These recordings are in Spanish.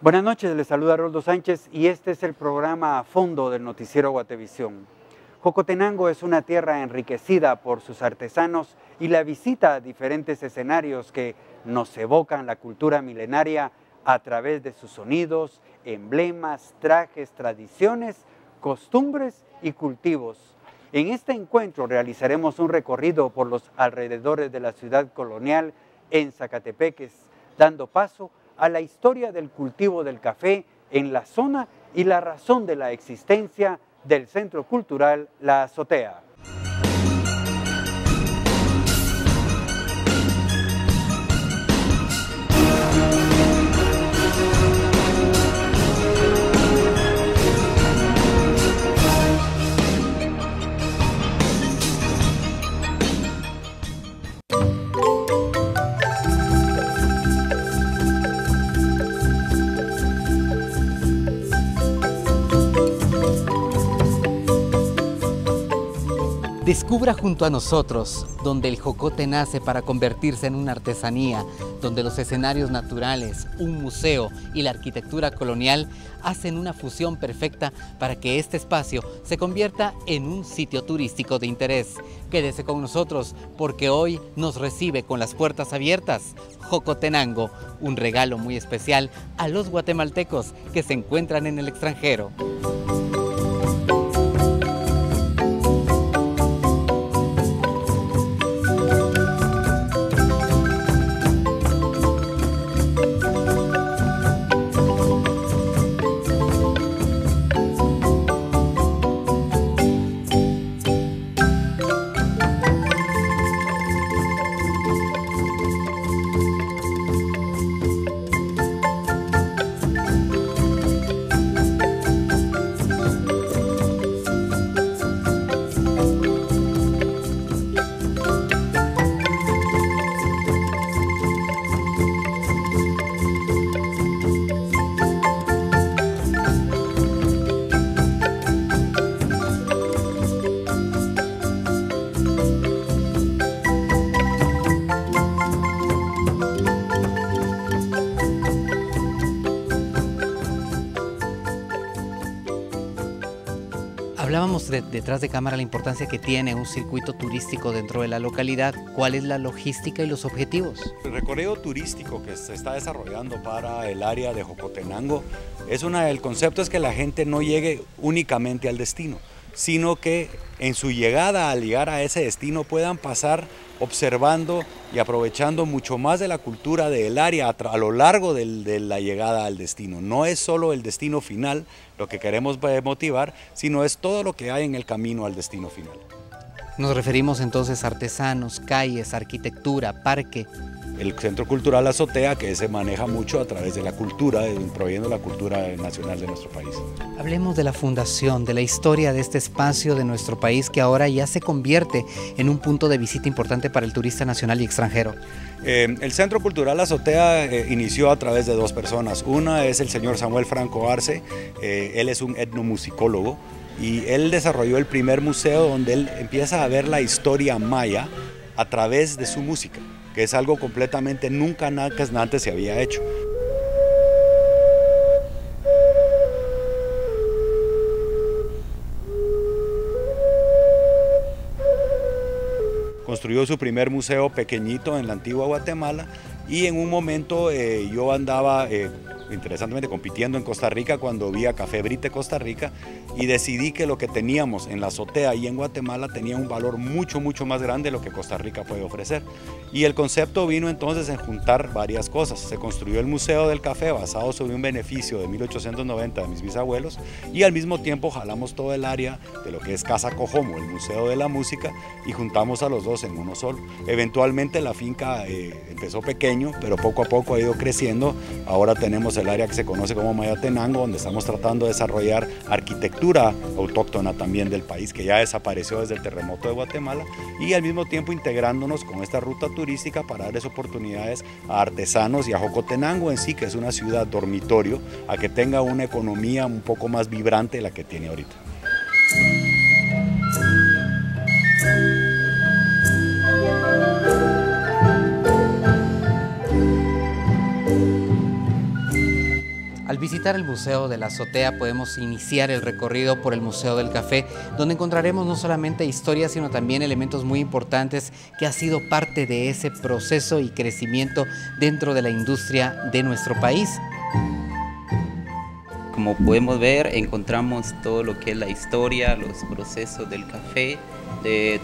Buenas noches, les saluda Roldo Sánchez y este es el programa A Fondo del noticiero Guatevisión. Jocotenango es una tierra enriquecida por sus artesanos y la visita a diferentes escenarios que nos evocan la cultura milenaria a través de sus sonidos, emblemas, trajes, tradiciones, costumbres y cultivos. En este encuentro realizaremos un recorrido por los alrededores de la ciudad colonial en Zacatepeques, dando paso a la historia del cultivo del café en la zona y la razón de la existencia del Centro Cultural La Azotea. Descubra junto a nosotros, donde el jocote nace para convertirse en una artesanía, donde los escenarios naturales, un museo y la arquitectura colonial hacen una fusión perfecta para que este espacio se convierta en un sitio turístico de interés. Quédese con nosotros porque hoy nos recibe con las puertas abiertas Jocotenango, un regalo muy especial a los guatemaltecos que se encuentran en el extranjero. Hablábamos detrás de cámara la importancia que tiene un circuito turístico dentro de la localidad. ¿Cuál es la logística y los objetivos? El recorrido turístico que se está desarrollando para el área de Jocotenango el concepto es que la gente no llegue únicamente al destino, sino que en su llegada, al llegar a ese destino, puedan pasar observando y aprovechando mucho más de la cultura del área a lo largo de la llegada al destino. No es solo el destino final lo que queremos motivar, sino es todo lo que hay en el camino al destino final. Nos referimos entonces a artesanos, calles, arquitectura, parque. El Centro Cultural Azotea, que se maneja mucho a través de la cultura, proveyendo la cultura nacional de nuestro país. Hablemos de la fundación, de la historia de este espacio de nuestro país que ahora ya se convierte en un punto de visita importante para el turista nacional y extranjero. El Centro Cultural Azotea inició a través de dos personas. Una es el señor Samuel Franco Arce, él es un etnomusicólogo y él desarrolló el primer museo donde él empieza a ver la historia maya a través de su música, que es algo completamente nunca antes se había hecho. Construyó su primer museo pequeñito en la antigua Guatemala y en un momento yo andaba interesantemente compitiendo en Costa Rica cuando vi a Café Brite Costa Rica y decidí que lo que teníamos en la azotea y en Guatemala tenía un valor mucho más grande de lo que Costa Rica puede ofrecer. Y el concepto vino entonces en juntar varias cosas. Se construyó el Museo del Café basado sobre un beneficio de 1890 de mis bisabuelos y al mismo tiempo jalamos todo el área de lo que es Casa Cojomo, el Museo de la Música, y juntamos a los dos en uno solo. Eventualmente la finca empezó pequeño, pero poco a poco ha ido creciendo. Ahora tenemos el área que se conoce como Mayatenango, donde estamos tratando de desarrollar arquitectura autóctona también del país, que ya desapareció desde el terremoto de Guatemala, y al mismo tiempo integrándonos con esta ruta turística para darles oportunidades a artesanos y a Jocotenango en sí, que es una ciudad dormitorio, a que tenga una economía un poco más vibrante de la que tiene ahorita. Al visitar el Museo de la Azotea podemos iniciar el recorrido por el Museo del Café, donde encontraremos no solamente historia, sino también elementos muy importantes que ha sido parte de ese proceso y crecimiento dentro de la industria de nuestro país. Como podemos ver, encontramos todo lo que es la historia, los procesos del café.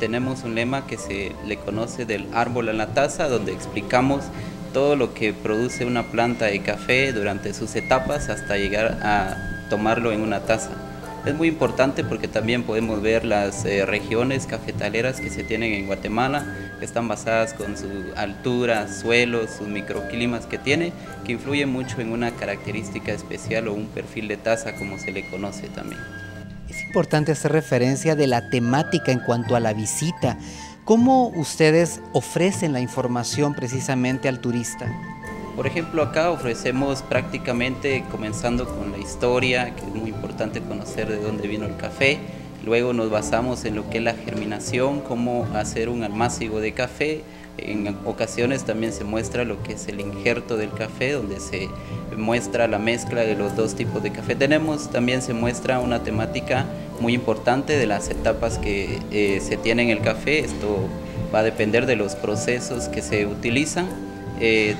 Tenemos un lema que se le conoce del árbol a la taza, donde explicamos todo lo que produce una planta de café durante sus etapas hasta llegar a tomarlo en una taza. Es muy importante porque también podemos ver las regiones cafetaleras que se tienen en Guatemala, que están basadas con su altura, suelos, sus microclimas que tiene, que influyen mucho en una característica especial o un perfil de taza, como se le conoce también. Es importante hacer referencia de la temática en cuanto a la visita. ¿Cómo ustedes ofrecen la información precisamente al turista? Por ejemplo, acá ofrecemos prácticamente comenzando con la historia, que es muy importante conocer de dónde vino el café. Luego nos basamos en lo que es la germinación, cómo hacer un almácigo de café. En ocasiones también se muestra lo que es el injerto del café, donde se muestra la mezcla de los dos tipos de café. También se muestra una temática muy importante de las etapas que se tiene en el café. Esto va a depender de los procesos que se utilizan.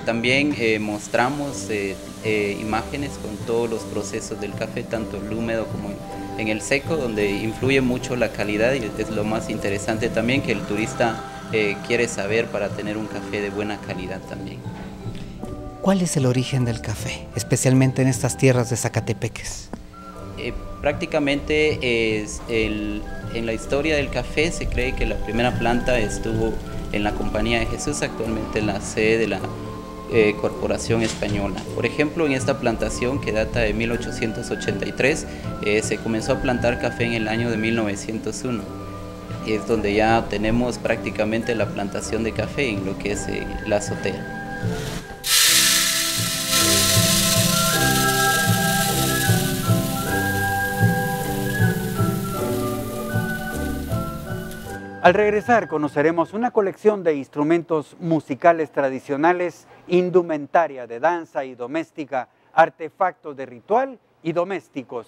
También mostramos imágenes con todos los procesos del café, tanto el húmedo como en el seco, donde influye mucho la calidad, y es lo más interesante también que el turista quiere saber para tener un café de buena calidad también. ¿Cuál es el origen del café, especialmente en estas tierras de Zacatepeques? Prácticamente en la historia del café se cree que la primera planta estuvo en la Compañía de Jesús, actualmente en la sede de la Corporación Española. Por ejemplo, en esta plantación que data de 1883, se comenzó a plantar café en el año de 1901. Es donde ya tenemos prácticamente la plantación de café en lo que es la azotea. Al regresar conoceremos una colección de instrumentos musicales tradicionales, indumentaria de danza y doméstica, artefactos de ritual y domésticos.